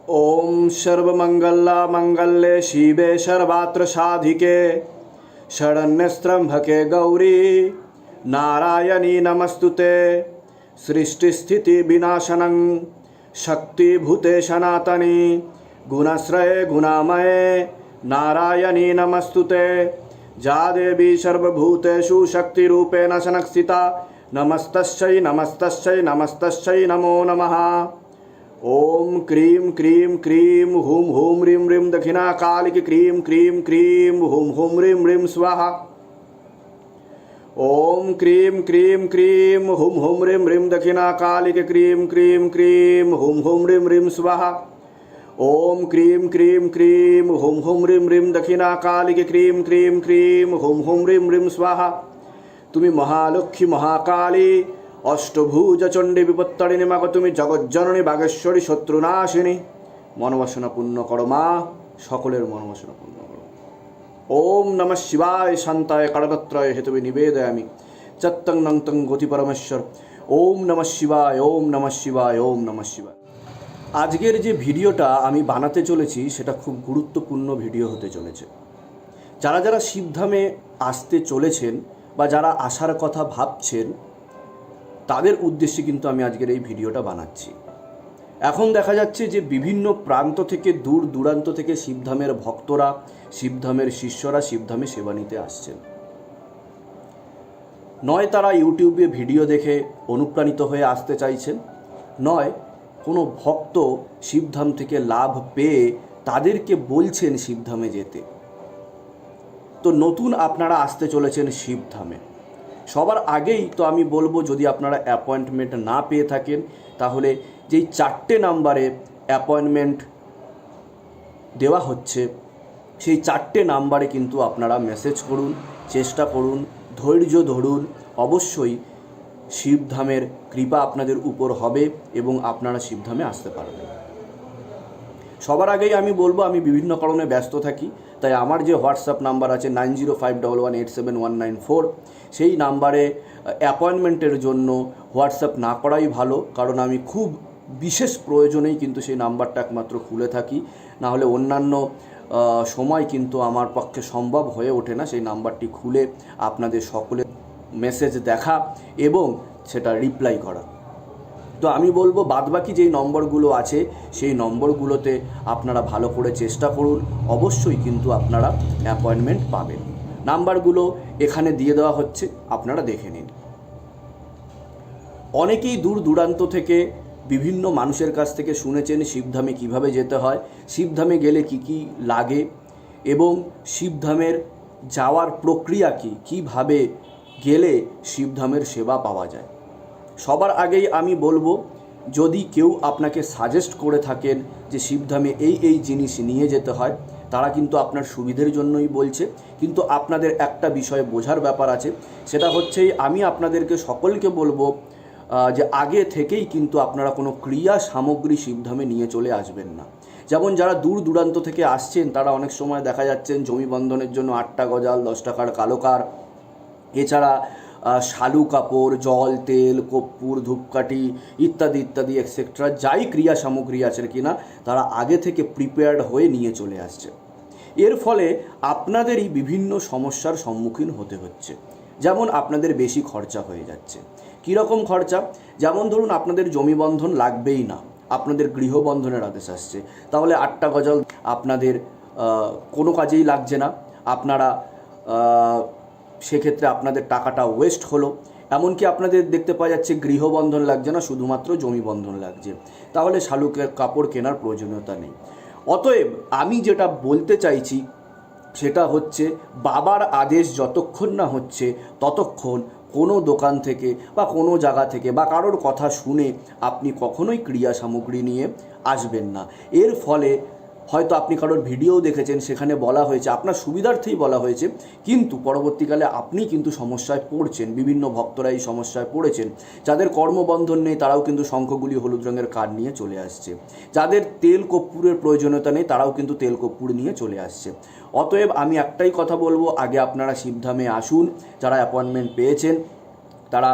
ओम सर्वमंगला मंगल्ये शिवे सर्वात्र साधिके शरण्यस्त्रम्भके गौरी नारायणी नमस्तुते। सृष्टिस्थिति विनाशनं शक्तिभूते सनातनी गुणश्रये गुणामये नारायणी नमस्तुते। जा देवी सर्वभूतेषु शक्तिरूपेण संस्थिता नमस्तस्यै नमस्तस्यै नमस्तस्यै नमो नमः। ओम क्रीं क्रीं क्रीं हुं हुं ह्रीं ह्रीं दक्षिणा कालिकी क्रीं क्रीं क्रीं हुं हुं ह्रीं ह्रीं स्वाहा। ओम क्रीं क्रीं क्रीं हुं हुं ह्रीं ह्रीं दक्षिणा कालिकी क्रीं क्रीं क्रीं हुं हुं ह्रीं ह्रीं स्वाहा। ओम क्रीं क्रीं क्रीं हुं हुं ह्रीं ह्रीं दक्षिणा कालिकी क्रीं क्रीं क्रीं हुं हुं ह्रीं ह्रीं स्वाहा। তুমি মহালক্ষ্মী মহাকালী অষ্টভুজ চণ্ডী বিপত্তারিণী মা গো, তুমি জগজ্জননী বাগেশ্বরী শত্রুনাশিনী। মনোবাসনা পূর্ণ করো মা, সকলের মনোবাসনা পূর্ণ করো। ওম নমঃ শিবায় শান্তায় কারণত্রয় হেতুবে নিবেদয়ামি চত্তং নংতং গতি পরমেশ্বর। ওম নমঃ শিবায়, ওম নমঃ শিবায়, ওম নমঃ শিবায়। আজকের যে ভিডিওটা আমি বানাতে চলেছি সেটা খুব গুরুত্বপূর্ণ ভিডিও হতে চলেছে। যারা যারা শিবধামে আসতে চলেছেন বা যারা আসার কথা ভাবছেন তাদের উদ্দেশ্যে কিন্তু আমি আজকের এই ভিডিওটা বানাচ্ছি। এখন দেখা যাচ্ছে যে বিভিন্ন প্রান্ত থেকে দূর দূরান্ত থেকে শিবধামের ভক্তরা, শিবধামের শিষ্যরা শিবধামে সেবা নিতে আসছেন। নয় তারা ইউটিউবে ভিডিও দেখে অনুপ্রাণিত হয়ে আসতে চাইছেন, নয় কোনো ভক্ত শিবধাম থেকে লাভ পেয়ে তাদেরকে বলছেন শিবধামে যেতে। তো নতুন আপনারা আসতে চলেছেন শিবধামে। সবার আগেই তো আমি বলবো, যদি আপনারা অ্যাপয়েন্টমেন্ট না পেয়ে থাকেন তাহলে যেই 4টে নাম্বারে অ্যাপয়েন্টমেন্ট দেওয়া হচ্ছে সেই 4টে নাম্বারে কিন্তু আপনারা মেসেজ করুন, চেষ্টা করুন, ধৈর্য ধরুন। অবশ্যই শিবধামের কৃপা আপনাদের উপর হবে এবং আপনারা শিবধামে আসতে পারবেন। সবার আগেই আমি বলবো, আমি বিভিন্ন কারণে ব্যস্ত থাকি, তাই আমার যে হোয়াটসঅ্যাপ নাম্বার আছে 9051187194 সেই নাম্বারে অ্যাপয়েন্টমেন্টের জন্য হোয়াটসঅ্যাপ না করাই ভালো, কারণ আমি খুব বিশেষ প্রয়োজনেই কিন্তু সেই নাম্বারটা একমাত্র খুলে থাকি, না হলে অন্যান্য সময় কিন্তু আমার পক্ষে সম্ভব হয়ে ওঠে না সেই নাম্বারটি খুলে আপনাদের সকলের মেসেজ দেখা এবং সেটা রিপ্লাই করা। তো আমি বলবো বাদবাকি যেই নম্বরগুলো আছে সেই নম্বরগুলোতে আপনারা ভালো করে চেষ্টা করুন, অবশ্যই কিন্তু আপনারা অ্যাপয়েন্টমেন্ট পাবেন। নাম্বারগুলো এখানে দিয়ে দেওয়া হচ্ছে, আপনারা দেখে নিন। অনেকেই দূর দূরান্ত থেকে বিভিন্ন মানুষের কাছ থেকে শুনেছেন শিবধামে কিভাবে যেতে হয়, শিবধামে গেলে কি কি লাগে এবং শিবধামের যাওয়ার প্রক্রিয়া কি, কিভাবে গেলে শিবধামের সেবা পাওয়া যায়। সবার আগেই আমি বলবো, যদি কেউ আপনাকে সাজেস্ট করে থাকেন যে শিবধামে এই এই জিনিস নিয়ে যেতে হয়, তারা কিন্তু আপনার সুবিধের জন্যই বলছে। কিন্তু আপনাদের একটা বিষয় বোঝার ব্যাপার আছে, সেটা হচ্ছে আমি আপনাদেরকে সকলকে বলবো যে আগে থেকেই কিন্তু আপনারা কোনো ক্রিয়া সামগ্রী শিবধামে নিয়ে চলে আসবেন না। যেমন যারা দূর দূরান্ত থেকে আসছেন তারা অনেক সময় দেখা যাচ্ছেন জমি বন্ধনের জন্য 8টা গজাল, 10 টাকার কালোকার, এছাড়া শালু কাপড়, জল, তেল, কর্পূর, ধূপকাঠি ইত্যাদি ইত্যাদি এক্সেট্রা যাই ক্রিয়া সামগ্রী আছে কিনা তারা আগে থেকে প্রিপেয়ার্ড হয়ে নিয়ে চলে আসছে। এর ফলে আপনাদেরই বিভিন্ন সমস্যার সম্মুখীন হতে হচ্ছে। যেমন আপনাদের বেশি খরচা হয়ে যাচ্ছে। কীরকম খরচা? যেমন ধরুন আপনাদের জমি বন্ধন লাগবেই না, আপনাদের গৃহবন্ধনের আদেশ আসছে, তাহলে 8টা গজল আপনাদের কোনো কাজেই লাগছে না, আপনারা সেক্ষেত্রে আপনাদের টাকাটা ওয়েস্ট হলো। এমনকি আপনাদের দেখতে পাওয়া যাচ্ছে গৃহবন্ধন লাগছে না, শুধুমাত্র জমি বন্ধন লাগছে, তাহলে শালুকের কাপড় কেনার প্রয়োজনীয়তা নেই। অতএব আমি যেটা বলতে চাইছি সেটা হচ্ছে, বাবার আদেশ যতক্ষণ না হচ্ছে ততক্ষণ কোনো দোকান থেকে বা কোনো জায়গা থেকে বা কারোর কথা শুনে আপনি কখনোই ক্রিয়া সামগ্রী নিয়ে আসবেন না। এর ফলে হয়তো আপনি কারোর ভিডিও দেখেছেন, সেখানে বলা হয়েছে, আপনার সুবিধার্থেই বলা হয়েছে, কিন্তু পরবর্তীকালে আপনি কিন্তু সমস্যায় পড়ছেন। বিভিন্ন ভক্তরা এই সমস্যায় পড়েছেন। যাদের কর্মবন্ধন নেই তারাও কিন্তু শঙ্খগুলি হলুদ রঙের কার্ড নিয়ে চলে আসছে। যাদের তেল কর্পূরের প্রয়োজনীয়তা নেই তারাও কিন্তু তেল কর্পূর নিয়ে চলে আসছে। অতএব আমি একটাই কথা বলবো, আগে আপনারা শিবধামে আসুন। যারা অ্যাপয়েন্টমেন্ট পেয়েছেন তারা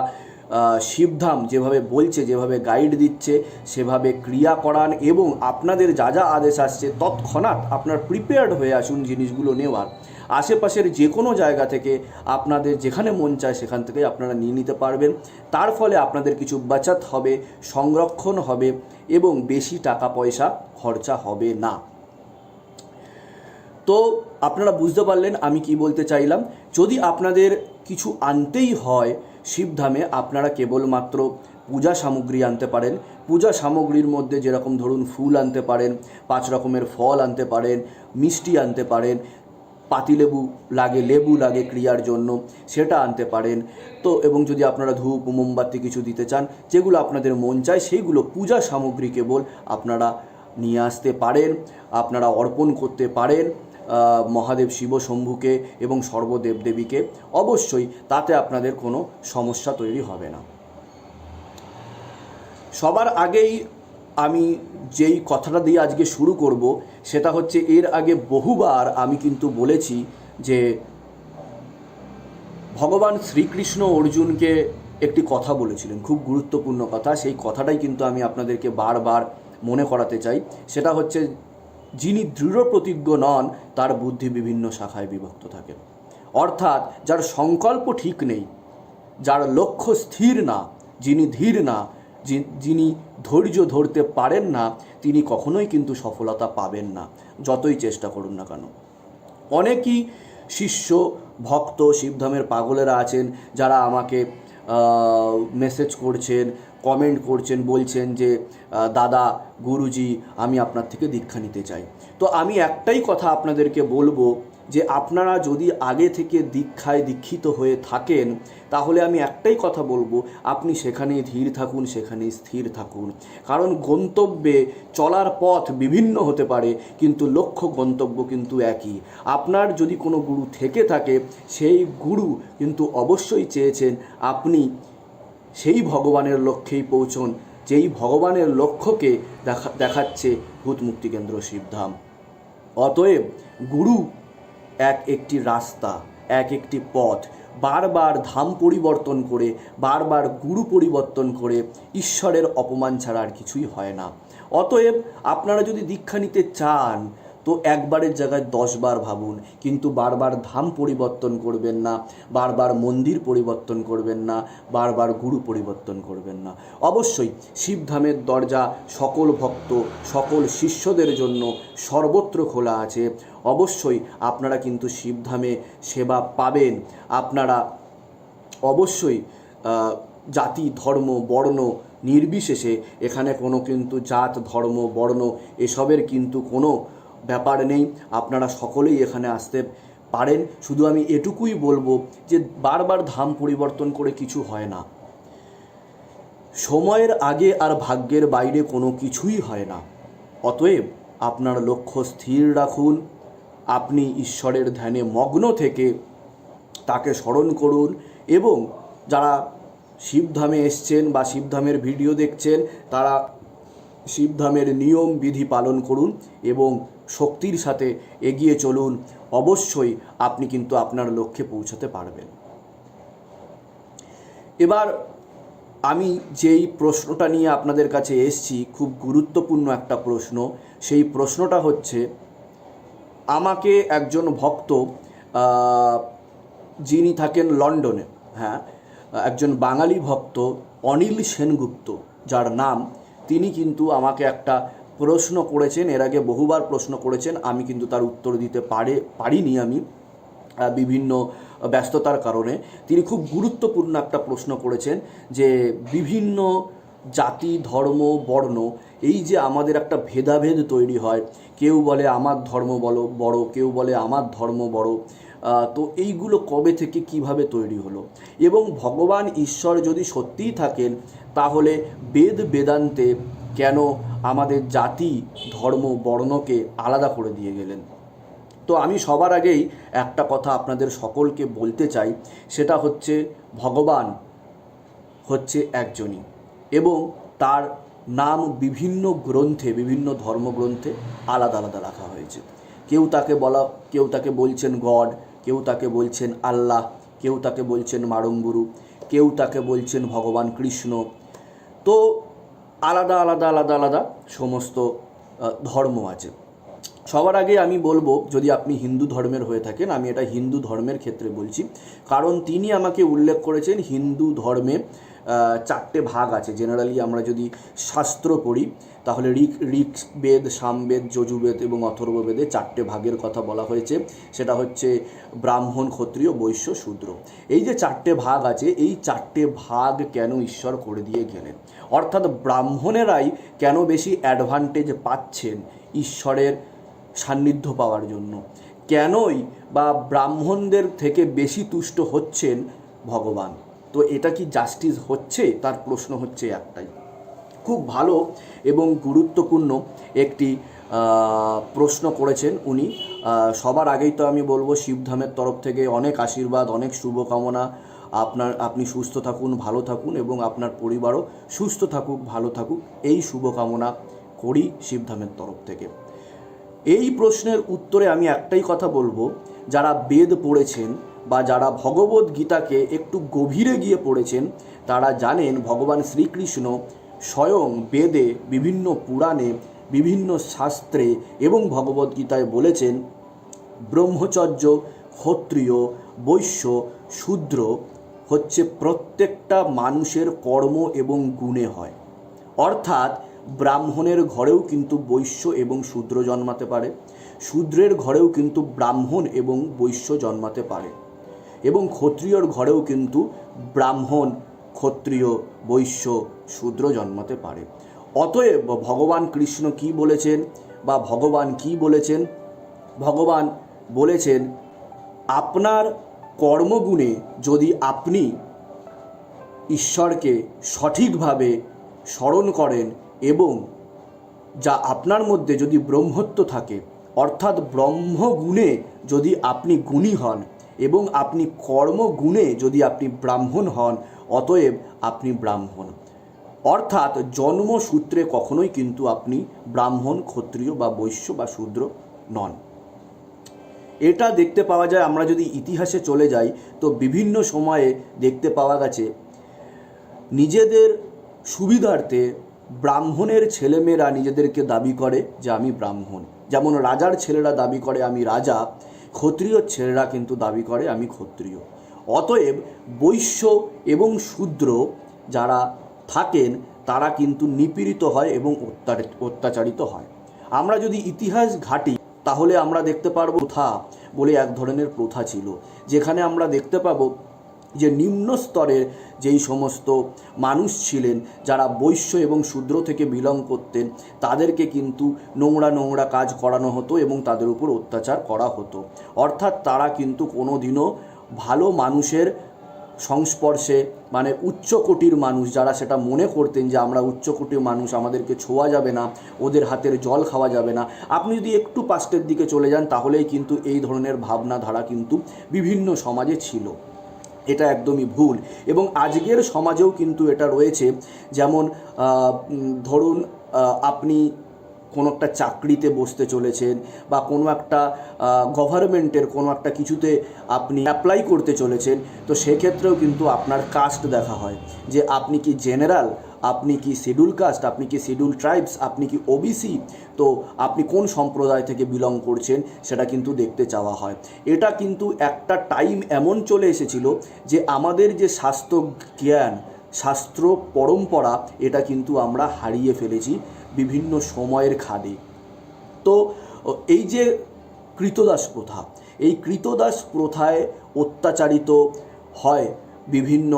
শিবধাম যেভাবে বলছে, যেভাবে গাইড দিচ্ছে সেভাবে ক্রিয়া করান এবং আপনাদের যা যা আদেশ আসছে তৎক্ষণাৎ আপনার প্রিপেয়ার্ড হয়ে আসুন জিনিসগুলো নেওয়ার। আশেপাশের যে কোনো জায়গা থেকে আপনাদের যেখানে মন চায় সেখান থেকে আপনারা নিয়ে নিতে পারবেন। তার ফলে আপনাদের কিছু বাচাত হবে, সংরক্ষণ হবে এবং বেশি টাকা পয়সা খরচা হবে না। তো আপনারা বুঝতে পারলেন আমি কি বলতে চাইলাম। যদি আপনাদের কিছু আনতেই হয় শিবধামে, আপনারা কেবলমাত্র পূজা সামগ্রী আনতে পারেন। পূজা সামগ্রীর মধ্যে যেরকম ধরুন ফুল আনতে পারেন, 5 রকমের ফল আনতে পারেন, মিষ্টি আনতে পারেন, পাতিলেবু লাগে, লেবু লাগে ক্রিয়ার জন্য, সেটা আনতে পারেন। তো এবং যদি আপনারা ধূপ মোমবাতি কিছু দিতে চান, যেগুলো আপনাদের মন চায় সেইগুলো পূজা সামগ্রী কেবল আপনারা নিয়ে আসতে পারেন, আপনারা অর্পণ করতে পারেন মহাদেব শিব শম্ভুকে এবং সর্বদেবদেবীকে। অবশ্যই তাতে আপনাদের কোনো সমস্যা তৈরি হবে না। সবার আগেই আমি যেই কথাটা দিয়ে আজকে শুরু করব সেটা হচ্ছে, এর আগে বহুবার আমি কিন্তু বলেছি যে ভগবান শ্রীকৃষ্ণ অর্জুনকে একটি কথা বলেছিলেন, খুব গুরুত্বপূর্ণ কথা। সেই কথাটাই কিন্তু আমি আপনাদেরকে বারবার মনে করাতে চাই। সেটা হচ্ছে, যিনি দৃঢ় প্রতিজ্ঞ নন তার বুদ্ধি বিভিন্ন শাখায় বিভক্ত থাকে। অর্থাৎ যার সংকল্প ঠিক নেই, যার লক্ষ্য স্থির না, যিনি ধীর না, যিনি ধৈর্য ধরতে পারেন না, তিনি কখনোই কিন্তু সফলতা পাবেন না, যতই চেষ্টা করুন না কেন। অনেকই শিষ্য ভক্ত শিবধামের পাগলেরা আছেন যারা আমাকে মেসেজ করছেন, কমেন্ট করছেন, বলছেন যে দাদা, গুরুজি, আমি আপনার থেকে দীক্ষা নিতে চাই। তো আমি একটাই কথা আপনাদেরকে বলবো যে আপনারা যদি আগে থেকে দীক্ষায় দীক্ষিত হয়ে থাকেন তাহলে আমি একটাই কথা বলবো, আপনি সেখানেই ধীর থাকুন, সেখানেই স্থির থাকুন। কারণ গন্তব্যে চলার পথ বিভিন্ন হতে পারে কিন্তু লক্ষ্য গন্তব্য কিন্তু একই। আপনার যদি কোনো গুরু থেকে থাকে, সেই গুরু কিন্তু অবশ্যই চেয়েছেন আপনি সেই ভগবানের লক্ষ্যেই পৌঁছন, যেই ভগবানের লক্ষ্যকে দেখাচ্ছে ভূতমুক্তি কেন্দ্র শিবধাম। অতএব গুরু একটি রাস্তা, একটি পথ। বারবার ধাম পরিবর্তন করে, বারবার গুরু পরিবর্তন করে ঈশ্বরের অপমান ছাড়া আর কিছুই হয় না। অতএব আপনারা যদি দীক্ষা নিতে চান তো একবারের জায়গায় 10 বার ভাবুন, কিন্তু বারবার ধাম পরিবর্তন করবেন না, বারবার মন্দির পরিবর্তন করবেন না, বারবার গুরু পরিবর্তন করবেন না। অবশ্যই শিবধামের দরজা সকল ভক্ত, সকল শিষ্যদের জন্য সর্বত্র খোলা আছে। অবশ্যই আপনারা কিন্তু শিবধামে সেবা পাবেন। আপনারা অবশ্যই জাতি ধর্ম বর্ণ নির্বিশেষে, এখানে কোনো কিন্তু জাত ধর্ম বর্ণ এসবের কিন্তু কোনো ব্যাপার নেই, আপনারা সকলেই এখানে আসতে পারেন। শুধু আমি এটুকুই বলবো যে বারবার ধাম পরিবর্তন করে কিছু হয় না। সময়ের আগে আর ভাগ্যের বাইরে কোনো কিছুই হয় না। অতএব আপনার লক্ষ্য স্থির রাখুন, আপনি ঈশ্বরের ধ্যানে মগ্ন থেকে তাকে স্মরণ করুন এবং যারা শিবধামে এসছেন বা শিবধামের ভিডিও দেখছেন তারা শিবধামের নিয়ম বিধি পালন করুন এবং শক্তির সাথে এগিয়ে চলুন। অবশ্যই আপনি কিন্তু আপনার লক্ষ্যে পৌঁছাতে পারবেন। এবার আমি যেই প্রশ্নটা নিয়ে আপনাদের কাছে এসেছি, খুব গুরুত্বপূর্ণ একটা প্রশ্ন। সেই প্রশ্নটা হচ্ছে, আমাকে একজন ভক্ত যিনি থাকেন লন্ডনে, হ্যাঁ, একজন বাঙালি ভক্ত অনিল সেনগুপ্ত যার নাম, তিনি কিন্তু আমাকে একটা প্রশ্ন করেছেন। এর আগে বহুবার প্রশ্ন করেছেন, আমি কিন্তু তার উত্তর দিতে পারিনি আমি বিভিন্ন ব্যস্ততার কারণে। তিনি খুব গুরুত্বপূর্ণ একটা প্রশ্ন করেছেন যে বিভিন্ন জাতি ধর্ম বর্ণ, এই যে আমাদের একটা ভেদাভেদ তৈরি হয়, কেউ বলে আমার ধর্ম বড়, কেউ বলে আমার ধর্ম বড়, তো এইগুলো কবে থেকে কিভাবে তৈরি হলো? এবং ভগবান ঈশ্বর যদি সত্যিই থাকেন তাহলে বেদান্তে কেন আমাদের জাতি ধর্ম বর্ণকে আলাদা করে দিয়ে গেলেন? তো আমি সবার আগেই একটা কথা আপনাদের সকলকে বলতে চাই, সেটা হচ্ছে ভগবান হচ্ছে একজনই এবং তার নাম বিভিন্ন গ্রন্থে, বিভিন্ন ধর্মগ্রন্থে আলাদা আলাদা রাখা হয়েছে। কেউ তাকে বলছেন গড, কেউ তাকে বলছেন আল্লাহ, কেউ তাকে বলছেন মারঙ্গুরু, কেউ তাকে বলছেন ভগবান কৃষ্ণ। তো আলাদা আলাদা আলাদা আলাদা সমস্ত ধর্ম আছে। সবার আগে আমি বলবো, যদি আপনি হিন্দু ধর্মের হয়ে থাকেন, আমি এটা হিন্দু ধর্মের ক্ষেত্রে বলছি, কারণ তিনি আমাকে উল্লেখ করেছেন হিন্দু ধর্মে 4টে ভাগ আছে। জেনারেলি আমরা যদি শাস্ত্র পড়ি তাহলে ঋগ্বেদ, সামবেদ, যজুর্বেদ এবং অথর্ববেদে 4টে ভাগের কথা বলা হয়েছে। সেটা হচ্ছে ব্রাহ্মণ, ক্ষত্রিয়, বৈশ্য, শূদ্র। এই যে 4টে ভাগ আছে, এই 4টে ভাগ কেন ঈশ্বর করে দিয়ে গেলেন, অর্থাৎ ব্রাহ্মণেরাই কেন বেশি অ্যাডভান্টেজ পাচ্ছেন ঈশ্বরের সান্নিধ্য পাওয়ার জন্য, কেনই বা ব্রাহ্মণদের থেকে বেশি তুষ্ট হচ্ছেন ভগবান। তো এটা কি জাস্টিস হচ্ছে? তার প্রশ্ন হচ্ছে একটাই। খুব ভালো এবং গুরুত্বপূর্ণ একটি প্রশ্ন করেছেন উনি। সবার আগেই তো আমি বলবো শিবধামের তরফ থেকে অনেক আশীর্বাদ, অনেক শুভকামনা। আপনি সুস্থ থাকুন, ভালো থাকুন এবং আপনার পরিবারও সুস্থ থাকুক, ভালো থাকুক, এই শুভকামনা করি শিবধামের তরফ থেকে। এই প্রশ্নের উত্তরে আমি একটাই কথা বলবো, যারা বেদ পড়েছেন বা যারা ভগবদ গীতাকে একটু গভীরে গিয়ে পড়েছেন, তারা জানেন ভগবান শ্রীকৃষ্ণ স্বয়ং বেদে, বিভিন্ন পুরাণে, বিভিন্ন শাস্ত্রে এবং ভগবদ্গীতায় বলেছেন ব্রহ্মচর্য, ক্ষত্রিয়, বৈশ্য, শূদ্র হচ্ছে প্রত্যেকটা মানুষের কর্ম এবং গুণে হয়। অর্থাৎ ব্রাহ্মণের ঘরেও কিন্তু বৈশ্য এবং শূদ্র জন্মাতে পারে, শূদ্রের ঘরেও কিন্তু ব্রাহ্মণ এবং বৈশ্য জন্মাতে পারে, এবং ক্ষত্রিয়র ঘরেও কিন্তু ব্রাহ্মণ, ক্ষত্রিয়, বৈশ্য, শূদ্র জন্মাতে পারে। অতএব ভগবান কৃষ্ণ কি বলেছেন বা ভগবান কি বলেছেন? ভগবান বলেছেন আপনার কর্মগুণে যদি আপনি ঈশ্বরকে সঠিকভাবে স্মরণ করেন এবং যা আপনার মধ্যে যদি ব্রহ্মত্ব থাকে, অর্থাৎ ব্রহ্মগুণে যদি আপনি গুণী হন এবং আপনি কর্মগুণে যদি আপনি ব্রাহ্মণ হন, অতএব আপনি ব্রাহ্মণ। অর্থাৎ জন্মসূত্রে কখনোই কিন্তু আপনি ব্রাহ্মণ, ক্ষত্রিয় বা বৈশ্য বা শূদ্র নন। এটা দেখতে পাওয়া যায়, আমরা যদি ইতিহাসে চলে যাই তো বিভিন্ন সময়ে দেখতে পাওয়া গেছে নিজেদের সুবিধার্থে ব্রাহ্মণের ছেলেমেয়েরা নিজেদেরকে দাবি করে যে আমি ব্রাহ্মণ। যেমন রাজার ছেলেরা দাবি করে আমি রাজা, ক্ষত্রিয় ছেলেরা কিন্তু দাবি করে আমি ক্ষত্রিয়। অতএব বৈশ্য এবং শূদ্র যারা থাকেন তারা কিন্তু নিপীড়িত হয় এবং অত্যাচারিত হয়। আমরা যদি ইতিহাস ঘাঁটি তাহলে আমরা দেখতে পারবো প্রথা বলে এক ধরনের প্রথা ছিল, যেখানে আমরা দেখতে পাবো যে নিম্ন স্তরের যেই সমস্ত মানুষ ছিলেন যারা বৈশ্য এবং শূদ্র থেকে বিলং করতেন, তাদেরকে কিন্তু নোংরা নোংরা কাজ করানো হতো এবং তাদের উপর অত্যাচার করা হতো। অর্থাৎ তারা কিন্তু কোনো দিনও ভালো মানুষের সংস্পর্শে, মানে উচ্চকোটির মানুষ যারা সেটা মনে করতেন যে আমরা উচ্চকোটির মানুষ, আমাদেরকে ছোঁয়া যাবে না, ওদের হাতের জল খাওয়া যাবে না, আপনি যদি একটু পাস্টের দিকে চলে যান তাহলেই কিন্তু এই ধরনের ভাবনাধারা কিন্তু বিভিন্ন সমাজে ছিল। এটা একদমই ভুল এবং আজকের সমাজেও কিন্তু এটা রয়েছে। যেমন ধরুন আপনি কোনো একটা চাকরিতে বসতে চলেছেন বা কোনো একটা গভর্নমেন্টের কোনো একটা কিছুতে আপনি অ্যাপ্লাই করতে চলেছেন, তো সেক্ষেত্রেও কিন্তু আপনার কাস্ট দেখা হয় যে আপনি কি জেনারেল, আপনি কি শিডিউল কাস্ট, আপনি কি শিডিউল ট্রাইবস, আপনি কি ওবিসি, তো আপনি কোন সম্প্রদায় থেকে বিলং করছেন সেটা কিন্তু দেখতে চাওয়া হয়। এটা কিন্তু একটা টাইম এমন চলে এসেছিল যে আমাদের যে শাস্ত্র জ্ঞান, শাস্ত্র পরম্পরা, এটা কিন্তু আমরা হারিয়ে ফেলেছি বিভিন্ন সময়ের খাদে। তো এই যে কৃতদাস প্রথা, এই কৃতদাস প্রথায় অত্যাচারিত হয় বিভিন্ন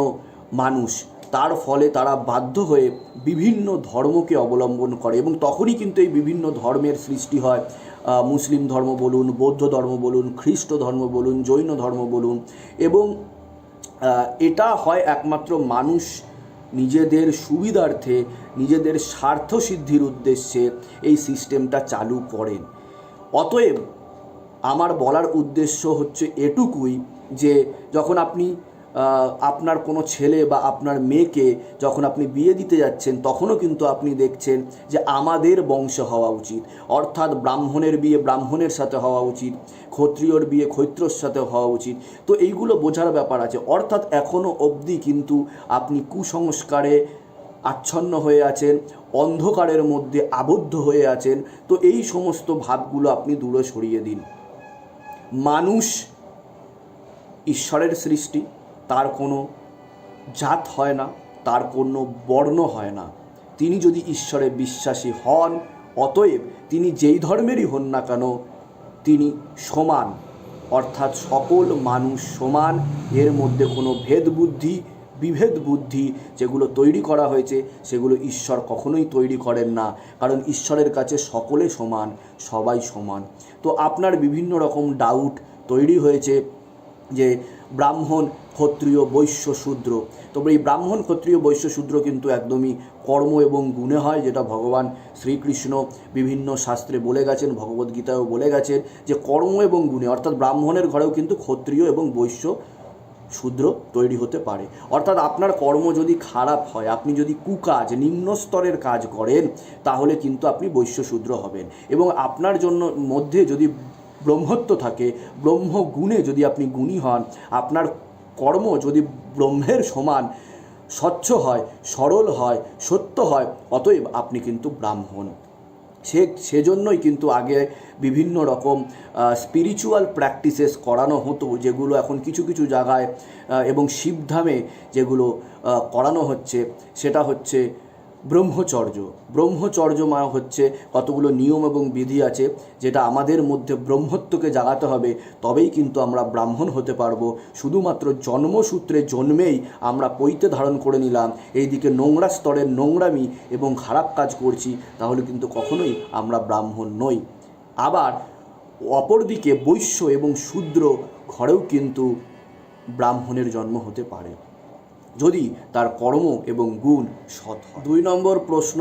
মানুষ, তার ফলে তারা বাধ্য হয়ে বিভিন্ন ধর্মকে অবলম্বন করে এবং তখনই কিন্তু এই বিভিন্ন ধর্মের সৃষ্টি হয়। মুসলিম ধর্ম বলুন, বৌদ্ধ ধর্ম বলুন, খ্রিস্ট ধর্ম বলুন, জৈন ধর্ম বলুন, এবং এটা হয় একমাত্র মানুষ নিজেদের সুবিধার্থে, নিজেদের স্বার্থ সিদ্ধির উদ্দেশ্যে এই সিস্টেমটা চালু করেন। অতএব আমার বলার উদ্দেশ্য হচ্ছে এটুকুই যে যখন আপনি আপনার কোনো ছেলে বা আপনার মেয়েকে যখন আপনি বিয়ে দিতে যাচ্ছেন তখনও কিন্তু আপনি দেখছেন যে আমাদের বংশ হওয়া উচিত, অর্থাৎ ব্রাহ্মণের বিয়ে ব্রাহ্মণের সাথে হওয়া উচিত, ক্ষত্রিয়র বিয়ে ক্ষত্রর সাথে হওয়া উচিত। তো এইগুলো বোঝার ব্যাপার আছে। অর্থাৎ এখনও অবধি কিন্তু আপনি কুসংস্কারে আচ্ছন্ন হয়ে আছেন, অন্ধকারের মধ্যে আবদ্ধ হয়ে আছেন। তো এই সমস্ত ভাবগুলো আপনি দূরে সরিয়ে দিন। মানুষ ঈশ্বরের সৃষ্টি, তার কোনো জাত হয় না, তার কোনো বর্ণ হয় না। তিনি যদি ঈশ্বরে বিশ্বাসী হন, অতএব তিনি যেই ধর্মেরই হন না কেন তিনি সমান, অর্থাৎ সকল মানুষ সমান। এর মধ্যে কোনো ভেদ বুদ্ধি বিভেদ বুদ্ধি যেগুলো তৈরি করা হয়েছে সেগুলো ঈশ্বর কখনোই তৈরি করেন না, কারণ ঈশ্বরের কাছে সকলে সমান, সবাই সমান। তো আপনার বিভিন্ন রকম ডাউট তৈরি হয়েছে যে ব্রাহ্মণ ক্ষত্রিয় বৈশ্য শূদ্র। তবে এই ব্রাহ্মণ ক্ষত্রিয় বৈশ্য শূদ্র কিন্তু একদমই কর্ম এবং গুণে হয়, যেটা ভগবান শ্রীকৃষ্ণ বিভিন্ন শাস্ত্রে বলে গেছেন, ভগবদ্গীতায়ও বলে গেছেন যে কর্ম এবং গুণে, অর্থাৎ ব্রাহ্মণের ঘরেও কিন্তু ক্ষত্রিয় এবং বৈশ্য শূদ্র তৈরি হতে পারে। অর্থাৎ আপনার কর্ম যদি খারাপ হয়, আপনি যদি কুকাজ নিম্ন স্তরের কাজ করেন, তাহলে কিন্তু আপনি বৈশ্য শূদ্র হবেন। এবং আপনার জন্য মধ্যে যদি ব্রহ্মত্ব থাকে, ব্রহ্মগুণে যদি আপনি গুণী হন, আপনার কর্ম যদি ব্রহ্মের সমান স্বচ্ছ হয়, সরল হয়, সত্য হয়, অতএব আপনি কিন্তু ব্রাহ্মণ। সেজন্যই কিন্তু আগে বিভিন্ন রকম স্পিরিচুয়াল প্র্যাকটিসেস করানো হতো, যেগুলো এখন কিছু কিছু জায়গায় এবং শিবধামে যেগুলো করানো হচ্ছে, সেটা হচ্ছে ব্রহ্মচর্য। ব্রহ্মচর্য হচ্ছে কতগুলো নিয়ম এবং বিধি আছে, যেটা আমাদের মধ্যে ব্রহ্মত্বকে জাগাতে হবে, তবেই কিন্তু আমরা ব্রাহ্মণ হতে পারবো। শুধুমাত্র জন্মসূত্রে জন্মেই আমরা পৈতে ধারণ করে নিলাম, এইদিকে নোংরা স্তরের নোংরামি এবং খারাপ কাজ করছি, তাহলে কিন্তু কখনোই আমরা ব্রাহ্মণ নই। আবার অপরদিকে বৈশ্য এবং শূদ্র ঘরেও কিন্তু ব্রাহ্মণের জন্ম হতে পারে, যদি তার কর্ম এবং গুণ সৎ হয়। 2 নম্বর প্রশ্ন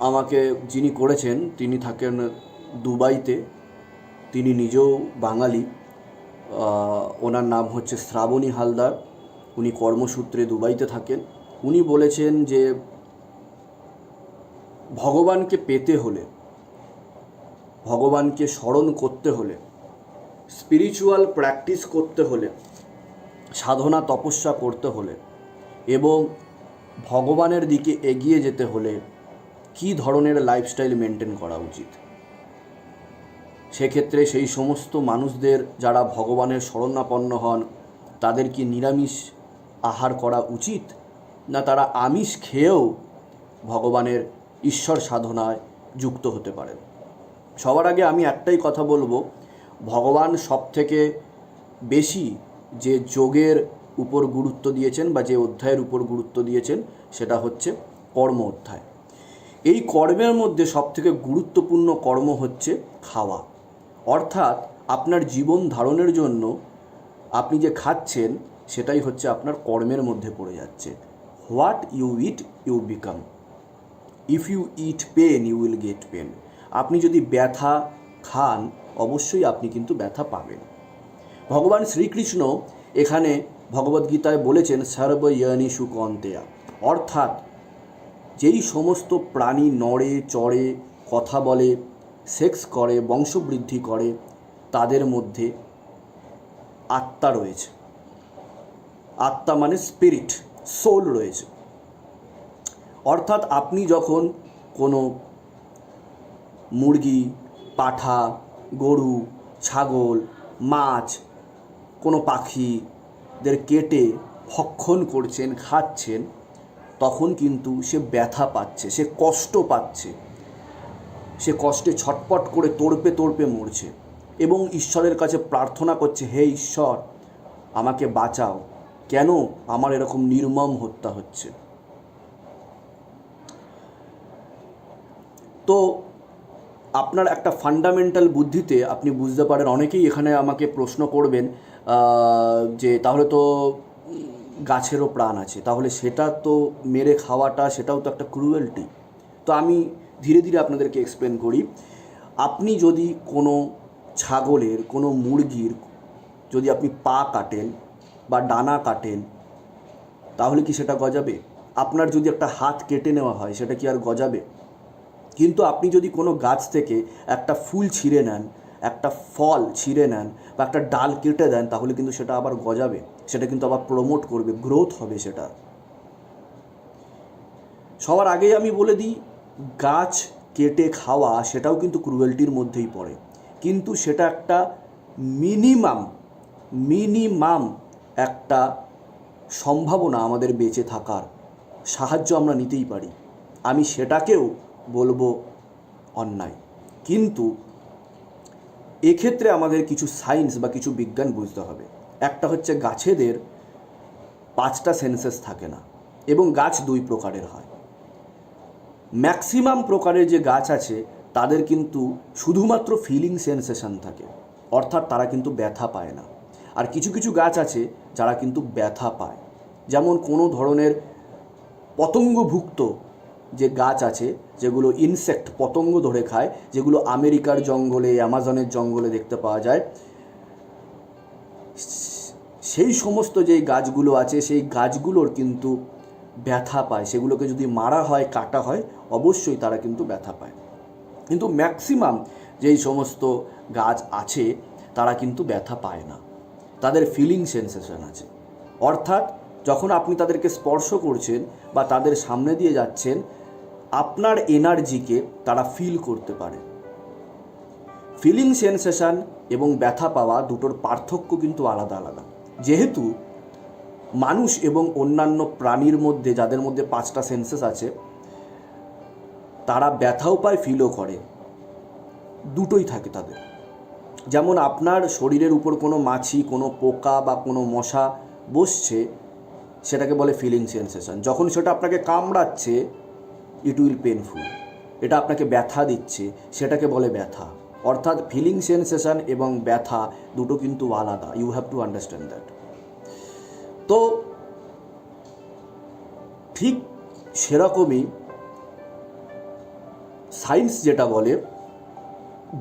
আমাকে যিনি করেছেন তিনি থাকেন দুবাইতে, তিনি নিজেও বাঙালি, ওনার নাম হচ্ছে শ্রাবণী হালদার। উনি কর্মসূত্রে দুবাইতে থাকেন। উনি বলেছেন যে ভগবানকে পেতে হলে, ভগবানকে স্মরণ করতে হলে, স্পিরিচুয়াল প্র্যাকটিস করতে হলে, সাধনা তপস্যা করতে হলে এবং ভগবানের দিকে এগিয়ে যেতে হলে কী ধরনের লাইফস্টাইল মেনটেন করা উচিত। সেক্ষেত্রে সেই সমস্ত মানুষদের যারা ভগবানের শরণাপন্ন হন, তাদের কি নিরামিষ আহার করা উচিত, না তারা আমিষ খেয়েও ভগবানের ঈশ্বর সাধনায় যুক্ত হতে পারেন? সবার আগে আমি একটাই কথা বলবো, ভগবান সবথেকে বেশি যে যোগের উপর গুরুত্ব দিয়েছেন বা যে অধ্যায়ের উপর গুরুত্ব দিয়েছেন সেটা হচ্ছে কর্ম অধ্যায়। এই কর্মের মধ্যে সবথেকে গুরুত্বপূর্ণ কর্ম হচ্ছে খাওয়া। অর্থাৎ আপনার জীবন ধারণের জন্য আপনি যে খাচ্ছেন সেটাই হচ্ছে আপনার কর্মের মধ্যে পড়ে যাচ্ছে। What you eat you become, if you eat pain you will get pain. আপনি যদি ব্যথা খান অবশ্যই আপনি কিন্তু ব্যথা পাবেন। ভগবান শ্রীকৃষ্ণ এখানে ভগবদ্গীতায় বলেছেন সর্ব ইয়ানিষু কন্তেয়া, অর্থাৎ যেই সমস্ত প্রাণী নড়ে চড়ে, কথা বলে, সেক্স করে, বংশবৃদ্ধি করে, তাদের মধ্যে আত্মা রয়েছে। আত্মা মানে স্পিরিট, সোল রয়েছে। অর্থাৎ আপনি যখন কোনো মুরগি, পাঠা, গরু, ছাগল, মাছ, কোনো পাখিদের কেটে ভক্ষণ করছেন, খাচ্ছেন, তখন কিন্তু সে ব্যথা পাচ্ছে, সে কষ্ট পাচ্ছে, সে কষ্টে ছটপট করে তড়পে তড়পে মরছে এবং ঈশ্বরের কাছে প্রার্থনা করছে, হে ঈশ্বর আমাকে বাঁচাও, কেন আমার এরকম নির্মম হত্যা হচ্ছে। তো আপনার একটা ফান্ডামেন্টাল বুদ্ধিতে আপনি বুঝতে পারেন, অনেকেই এখানে আমাকে প্রশ্ন করবেন যে তাহলে তো গাছেরও প্রাণ আছে, তাহলে সেটা তো মেরে খাওয়াটা সেটাও তো একটা ক্রুয়েলটি। তো আমি ধীরে ধীরে আপনাদেরকে এক্সপ্লেন করি। আপনি যদি কোনো ছাগলের, কোনো মুরগির যদি আপনি পা কাটেন বা ডানা কাটেন তাহলে কি সেটা গজাবে? আপনার যদি একটা হাত কেটে নেওয়া হয় সেটা কি আর গজাবে? কিন্তু আপনি যদি কোনো গাছ থেকে একটা ফুল ছিঁড়ে নেন, একটা ফল ছিঁড়ে নেন বা একটা ডাল কেটে দেন, তাহলে কিন্তু সেটা আবার গজাবে, সেটা কিন্তু আবার প্রমোট করবে, গ্রোথ হবে সেটা। সবার আগেই আমি বলে দিই, গাছ কেটে খাওয়া সেটাও কিন্তু ক্রুয়েলটির মধ্যেই পড়ে, কিন্তু সেটা একটা মিনিমাম একটা সম্ভাবনা আমাদের বেঁচে থাকার, সাহায্য আমরা নিতেই পারি, আমি সেটাকেও বলবো অন্যায়। কিন্তু এক্ষেত্রে আমাদের কিছু সায়েন্স বা কিছু বিজ্ঞান বুঝতে হবে। একটা হচ্ছে গাছেদের 5টা সেন্সেস থাকে না, এবং গাছ 2 প্রকারের হয়। ম্যাক্সিমাম প্রকারের যে গাছ আছে তাদের কিন্তু শুধুমাত্র ফিলিং সেন্সেশন থাকে, অর্থাৎ তারা কিন্তু ব্যথা পায় না। আর কিছু কিছু গাছ আছে যারা কিন্তু ব্যথা পায়, যেমন কোনো ধরনের পতঙ্গভুক্ত যে গাছ আছে, যেগুলো ইনসেক্ট পতঙ্গ ধরে খায়, যেগুলো আমেরিকার জঙ্গলে, অ্যামাজনের জঙ্গলে দেখতে পাওয়া যায়, সেই সমস্ত যেই গাছগুলো আছে সেই গাছগুলোর কিন্তু ব্যথা পায়। সেগুলোকে যদি মারা হয়, কাটা হয়, অবশ্যই তারা কিন্তু ব্যথা পায়। কিন্তু ম্যাক্সিমাম যেই সমস্ত গাছ আছে তারা কিন্তু ব্যথা পায় না, তাদের ফিলিং সেন্সেশন আছে। অর্থাৎ যখন আপনি তাদেরকে স্পর্শ করছেন বা তাদের সামনে দিয়ে যাচ্ছেন, আপনার এনার্জিকে তারা ফিল করতে পারে। ফিলিং সেন্সেশন এবং ব্যথা পাওয়া দুটোর পার্থক্য কিন্তু আলাদা আলাদা। যেহেতু মানুষ এবং অন্যান্য প্রাণীর মধ্যে, যাদের মধ্যে 5টা সেন্সেস আছে, তারা ব্যথাও পায়, ফিলও করে, দুটোই থাকে তাদের। যেমন আপনার শরীরের উপর কোনো মাছি, কোনো পোকা বা কোনো মশা বসছে, সেটাকে বলে ফিলিং সেন্সেশন। যখন সেটা আপনাকে কামড়াচ্ছে, ইট উইল পেনফুল, এটা আপনাকে ব্যথা দিচ্ছে, সেটাকে বলে ব্যথা। অর্থাৎ ফিলিং সেন্সেশন এবং ব্যথা দুটো কিন্তু আলাদা, you have to understand that. তো ঠিক সেরকমই সায়েন্স যেটা বলে,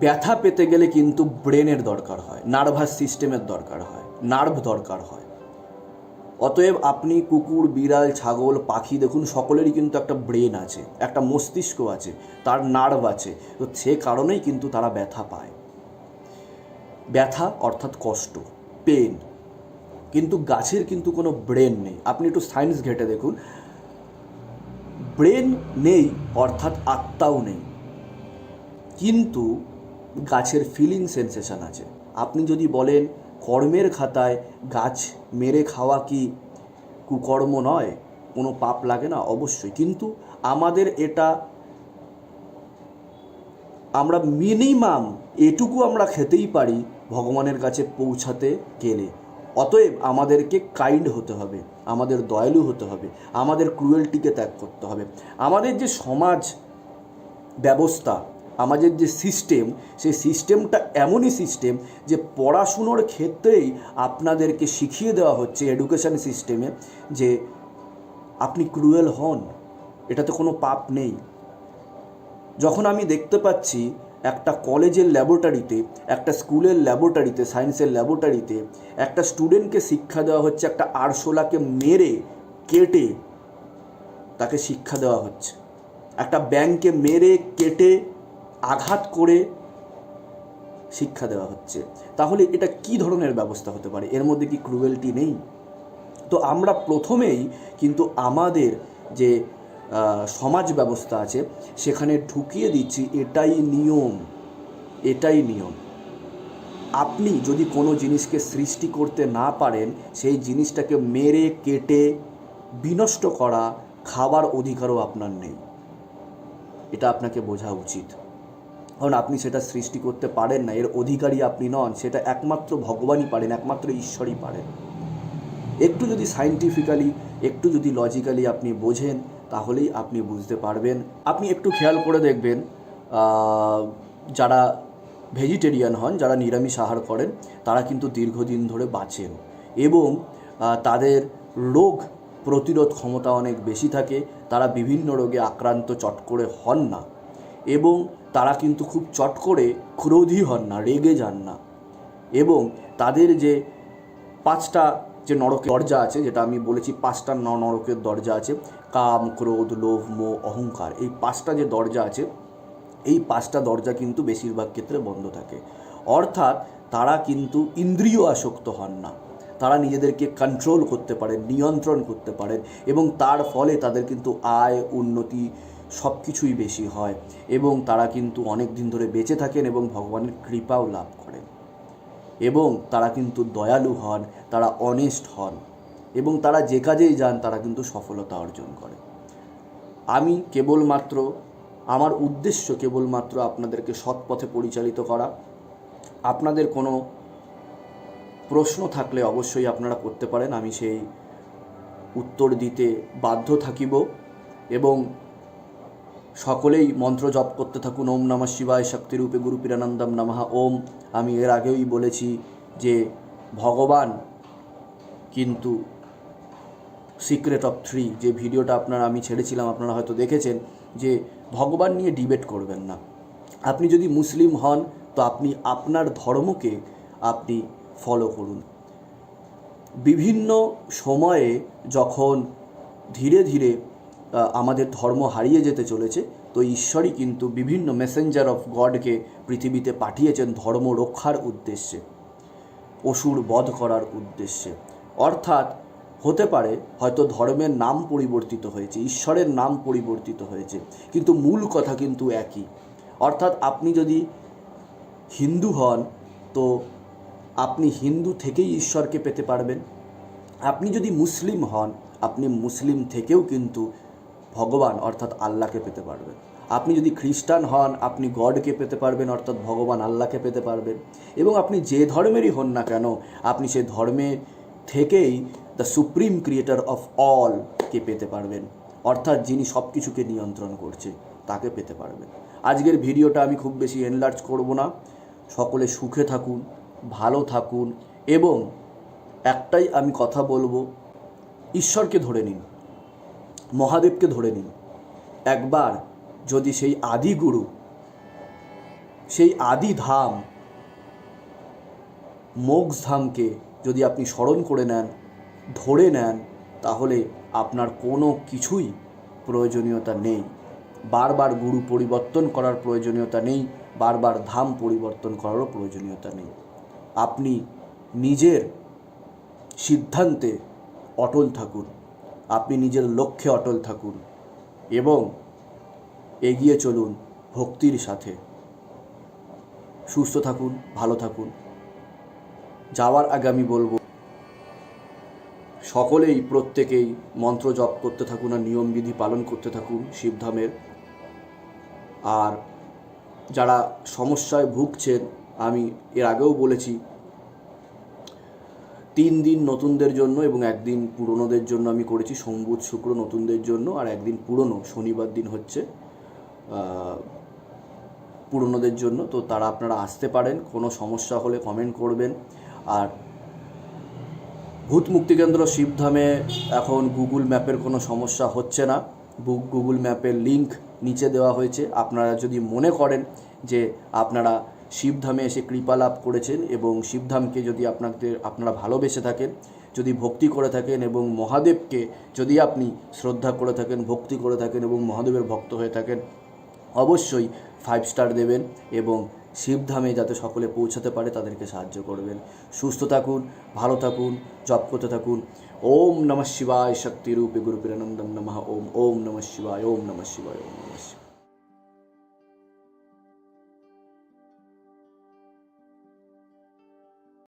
ব্যথা পেতে গেলে কিন্তু ব্রেনের দরকার হয়, নার্ভাস সিস্টেমের দরকার হয়, নার্ভ দরকার হয়। অতএব আপনি কুকুর, বিড়াল, ছাগল, পাখি দেখুন, সকলেরই কিন্তু একটা ব্রেন আছে, একটা মস্তিষ্ক আছে, তার নার্ভ আছে। তো সে কারণেই কিন্তু তারা ব্যথা পায়। ব্যথা অর্থাৎ কষ্ট, পেন। কিন্তু গাছের কিন্তু কোনো ব্রেন নেই। আপনি একটু সায়েন্স ঘেঁটে দেখুন, ব্রেন নেই অর্থাৎ আত্মাও নেই, কিন্তু গাছের ফিলিং সেন্সেশন আছে। আপনি যদি বলেন কর্মের খাতায় গাছ মেরে খাওয়া কি কুকর্ম নয়, কোনো পাপ লাগে না? অবশ্যই। কিন্তু আমাদের এটা, আমরা মিনিমাম এটুকু আমরা খেতেই পারি ভগবানের কাছে পৌঁছাতে গেলে। অতএব আমাদেরকে কাইন্ড হতে হবে, আমাদের দয়ালু হতে হবে, আমাদের ক্রুয়েলটিকে ত্যাগ করতে হবে। আমাদের যে সমাজ ব্যবস্থা, আমাদের যে সিস্টেম, সেই সিস্টেমটা এমনই সিস্টেম যে পড়াশুনোর ক্ষেত্রেই আপনাদেরকে শিখিয়ে দেওয়া হচ্ছে, এডুকেশন সিস্টেমে, যে আপনি ক্রুয়েল হন, এটাতে কোনো পাপ নেই। যখন আমি দেখতে পাচ্ছি একটা কলেজের ল্যাবরেটরিতে, একটা স্কুলের ল্যাবরেটরিতে, সায়েন্সের ল্যাবরেটরিতে একটা স্টুডেন্টকে শিক্ষা দেওয়া হচ্ছে, একটা আরশোলাকে মেরে কেটে তাকে শিক্ষা দেওয়া হচ্ছে, একটা ব্যাঙকে মেরে কেটে আঘাত করে শিক্ষা দেওয়া হচ্ছে, তাহলে এটা কি ধরনের ব্যবস্থা হতে পারে? এর মধ্যে কি ক্রুয়েলটি নেই? তো আমরা প্রথমেই কিন্তু আমাদের যে সমাজ ব্যবস্থা আছে সেখানে ঢুকিয়ে দিচ্ছি এটাই নিয়ম, এটাই নিয়ম। আপনি যদি কোনো জিনিসকে সৃষ্টি করতে না পারেন, সেই জিনিসটাকে মেরে কেটে বিনষ্ট করা, খাবার অধিকারও আপনার নেই। এটা আপনাকে বোঝা উচিত, কারণ আপনি সেটা সৃষ্টি করতে পারেন না, এর অধিকারী আপনি নন। সেটা একমাত্র ভগবানই পারেন, একমাত্র ঈশ্বরই পারেন। একটু যদি সায়েন্টিফিক্যালি, একটু যদি লজিক্যালি আপনি বোঝেন, তাহলেই আপনি বুঝতে পারবেন। আপনি একটু খেয়াল করে দেখবেন, যারা ভেজিটেরিয়ান হন, যারা নিরামিষ আহার করেন, তারা কিন্তু দীর্ঘদিন ধরে বাঁচেন এবং তাদের রোগ প্রতিরোধ ক্ষমতা অনেক বেশি থাকে। তারা বিভিন্ন রোগে আক্রান্ত চট করে হন না, এবং তারা কিন্তু খুব চট করে ক্রোধী হন না, রেগে যান না। এবং তাদের যে 5টা যে নরকের দরজা আছে, যেটা আমি বলেছি 5টা নরকের দরজা আছে, কাম, ক্রোধ, লোভ, মোহ, অহংকার, এই 5টা যে দরজা আছে, এই 5টা দরজা কিন্তু বেশিরভাগ ক্ষেত্রে বন্ধ থাকে। অর্থাৎ তারা কিন্তু ইন্দ্রিয় আসক্ত হন না, তারা নিজেদেরকে কন্ট্রোল করতে পারেন, নিয়ন্ত্রণ করতে পারেন, এবং তার ফলে তাদের কিন্তু আয়, উন্নতি সব কিছুই বেশি হয়, এবং তারা কিন্তু অনেক দিন ধরে বেঁচে থাকেন এবং ভগবানের কৃপাও লাভ করেন, এবং তারা কিন্তু দয়ালু হন, তারা অনেস্ট হন, এবং তারা যে কাজেই যান তারা কিন্তু সফলতা অর্জন করে। আমি কেবলমাত্র, আমার উদ্দেশ্য কেবলমাত্র আপনাদেরকে সৎ পথে পরিচালিত করা। আপনাদের কোনো প্রশ্ন থাকলে অবশ্যই আপনারা করতে পারেন, আমি সেই উত্তর দিতে বাধ্য থাকিব। এবং সকলেই মন্ত্র জপ করতে থাকুন, ওম নমঃ শিবায় শক্তিরূপে গুরুপিরানন্দম নমঃ ওম। আমি এর আগেই বলেছি যে ভগবান কিন্তু সিক্রেট অফ 3 যে ভিডিওটা আমি ছেড়েছিলাম, আপনারা হয়তো দেখেছেন, যে ভগবান নিয়ে ডিবেট করবেন না। আপনি যদি মুসলিম হন তো আপনি আপনার ধর্মকে আপনি ফলো করুন। বিভিন্ন সময়ে যখন ধীরে ধীরে আমাদের ধর্ম হারিয়ে যেতে চলেছে, তো ঈশ্বরই কিন্তু বিভিন্ন মেসেঞ্জার অফ গডকে পৃথিবীতে পাঠিয়েছেন ধর্ম রক্ষার উদ্দেশ্যে, অসুর বধ করার উদ্দেশ্যে। অর্থাৎ হতে পারে হয়তো ধর্মের নাম পরিবর্তিত হয়েছে, ঈশ্বরের নাম পরিবর্তিত হয়েছে, কিন্তু মূল কথা কিন্তু একই। অর্থাৎ আপনি যদি হিন্দু হন তো আপনি হিন্দু থেকেই ঈশ্বরকে পেতে পারবেন। আপনি যদি মুসলিম হন, আপনি মুসলিম থেকেও কিন্তু ভগবান অর্থাৎ আল্লাহকে পেতে পারবেন। আপনি যদি খ্রিস্টান হন, আপনি গডকে পেতে পারবেন, অর্থাৎ ভগবান আল্লাহকে পেতে পারবেন। এবং আপনি যে ধর্মেরই হন না কেন, আপনি সেই ধর্মের থেকেই দ্য সুপ্রিম ক্রিয়েটর অফ অলকে পেতে পারবেন, অর্থাৎ যিনি সব কিছুকে নিয়ন্ত্রণ করছে তাকে পেতে পারবেন। আজকের ভিডিওটা আমি খুব বেশি এনলার্জ করব না। সকলে সুখে থাকুন, ভালো থাকুন, এবং একটাই আমি কথা বলবো, ঈশ্বরকে ধরে নিন, মহাদেবকে ধরে নিন। একবার যদি সেই আদি গুরু, সেই আদি ধাম মোক্ষধামকে যদি আপনি স্মরণ করে নেন, ধরে নেন, তাহলে আপনার কোনো কিছুই প্রয়োজনীয়তা নেই, বারবার গুরু পরিবর্তন করার প্রয়োজনীয়তা নেই, বারবার ধাম পরিবর্তন করারও প্রয়োজনীয়তা নেই। আপনি নিজের সিদ্ধান্তে অটল থাকুন, আপনি নিজের লক্ষ্যে অটল থাকুন, এবং এগিয়ে চলুন ভক্তির সাথে। সুস্থ থাকুন, ভালো থাকুন। যাওয়ার আগে আমি বলবো, সকলেই প্রত্যেকেই মন্ত্র জপ করতে থাকুন আর নিয়মবিধি পালন করতে থাকুন শিবধামের। আর যারা সমস্যায় ভুগছেন, আমি এর আগেও বলেছি, 3 দিন নতুনদের জন্য এবং 1 দিন পুরনোদের জন্য আমি করেছি। সোম, বুধ, শুক্র নতুনদের জন্য, আর 1 দিন পুরনো, শনিবার দিন হচ্ছে পুরনোদের জন্য। তো তারা আপনারা আসতে পারেন, কোনো সমস্যা হলে কমেন্ট করবেন। আর ভূত মুক্তিকেন্দ্র শিবধামে এখন গুগল ম্যাপের কোনো সমস্যা হচ্ছে না। গুগল ম্যাপের লিঙ্ক নিচে দেওয়া হয়েছে। আপনারা যদি মনে করেন যে আপনারা শিবধামে এসে কৃপা লাভ করেছেন এবং শিবধামকে যদি আপনারা ভালোবেসে থাকেন, যদি ভক্তি করে থাকেন, এবং মহাদেবকে যদি আপনি শ্রদ্ধা করে থাকেন, ভক্তি করে থাকেন এবং মহাদেবের ভক্ত হয়ে থাকেন, অবশ্যই 5 স্টার দেবেন এবং শিবধামে যাতে সকলে পৌঁছাতে পারে তাদেরকে সাহায্য করবেন। সুস্থ থাকুন, ভালো থাকুন, জপ করতে থাকুন। ওম নমঃ শিবায় শক্তিরূপে গুরুপিরানন্দম নমঃ ওম। ওম নমঃ শিবায়, ওম নমঃ শিবায়, ওম নমঃ শিবায়।